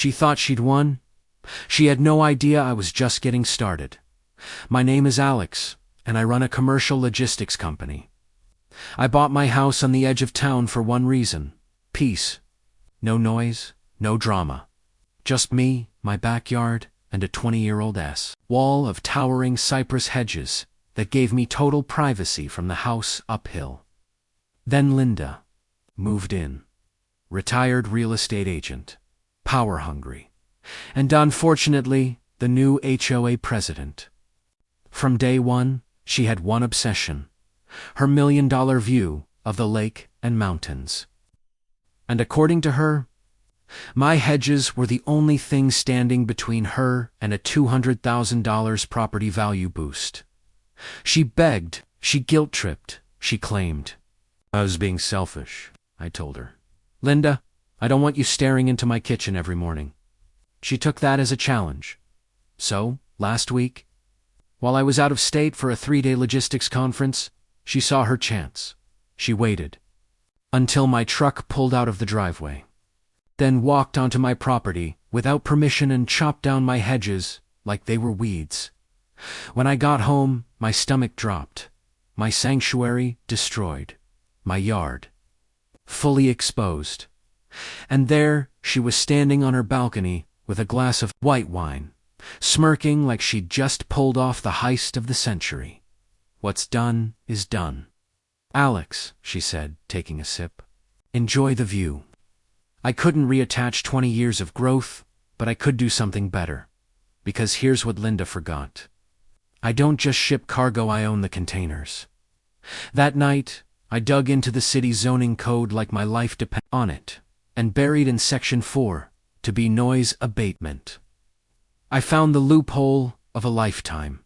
She thought she'd won. She had no idea I was just getting started. My name is Alex, and I run a commercial logistics company. I bought my house on the edge of town for one reason: peace. No noise, no drama. Just me, my backyard, and a 20-year-old wall of towering cypress hedges that gave me total privacy from the house uphill. Then Linda moved in. Retired real estate agent, power-hungry, and unfortunately, the new HOA president. From day one, she had one obsession: her million-dollar view of the lake and mountains. And according to her, my hedges were the only thing standing between her and a $200,000 property value boost. She begged, she guilt-tripped, she claimed. I was being selfish, I told her. Linda, I don't want you staring into my kitchen every morning. She took that as a challenge. So, last week, while I was out of state for a 3-day logistics conference, she saw her chance. She waited until my truck pulled out of the driveway, then walked onto my property without permission and chopped down my hedges like they were weeds. When I got home, my stomach dropped, my sanctuary destroyed, my yard fully exposed. And there she was standing on her balcony with a glass of white wine, smirking like she'd just pulled off the heist of the century. What's done is done. Alex, she said, taking a sip, enjoy the view. I couldn't reattach 20 years of growth, but I could do something better. Because here's what Linda forgot. I don't just ship cargo, I own the containers. That night, I dug into the city's zoning code like my life depended on it, and buried in Section 4, to be noise abatement. I found the loophole of a lifetime.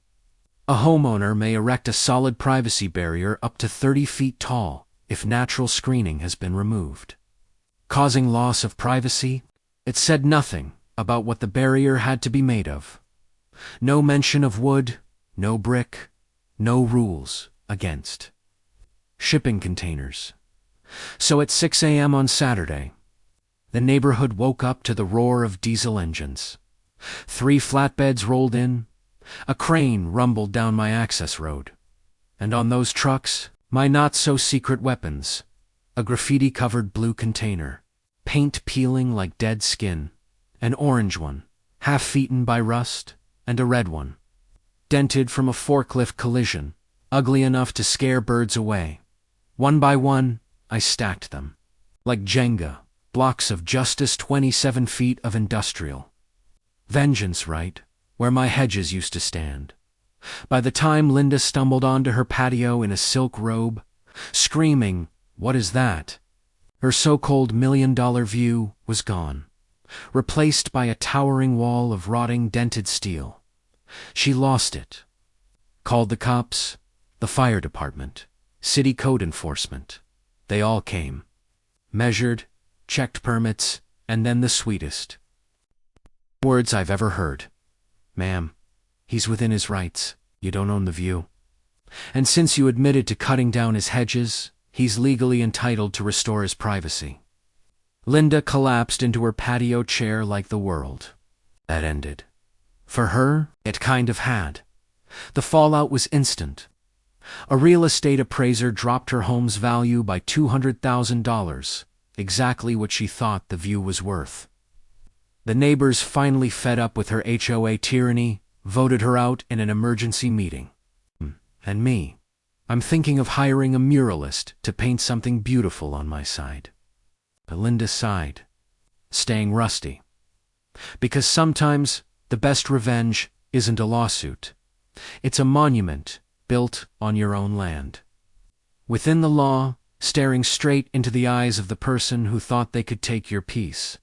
A homeowner may erect a solid privacy barrier up to 30 feet tall if natural screening has been removed. Causing loss of privacy? It said nothing about what the barrier had to be made of. No mention of wood, no brick, no rules against shipping containers. So at 6 a.m. on Saturday, the neighborhood woke up to the roar of diesel engines. 3 flatbeds rolled in. A crane rumbled down my access road. And on those trucks, my not-so-secret weapons: a graffiti-covered blue container, paint peeling like dead skin, an orange one, half-eaten by rust, and a red one, dented from a forklift collision, ugly enough to scare birds away. One by one, I stacked them. Like Jenga, blocks of justice, 27 feet of industrial. Vengeance, right? Where my hedges used to stand. By the time Linda stumbled onto her patio in a silk robe, screaming, "What is that?" her so-called million-dollar view was gone, replaced by a towering wall of rotting dented steel. She lost it. Called the cops, the fire department, city code enforcement. They all came. Measured, checked permits, and then the sweetest words I've ever heard. "Ma'am, he's within his rights. You don't own the view. And since you admitted to cutting down his hedges, he's legally entitled to restore his privacy." Linda collapsed into her patio chair like the world that ended. For her, it kind of had. The fallout was instant. A real estate appraiser dropped her home's value by $200,000, exactly what she thought the view was worth. The neighbors, finally fed up with her HOA tyranny, voted her out in an emergency meeting. And me, I'm thinking of hiring a muralist to paint something beautiful on my side. But Linda sighed, staying rusty. Because sometimes the best revenge isn't a lawsuit. It's a monument built on your own land. Within the law, staring straight into the eyes of the person who thought they could take your peace.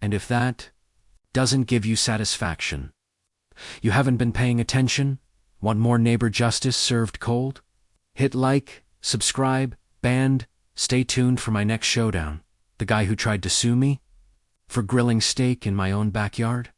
And if that doesn't give you satisfaction, you haven't been paying attention? Want more neighbor justice served cold? Hit like, subscribe, banned, stay tuned for my next showdown. The guy who tried to sue me for grilling steak in my own backyard.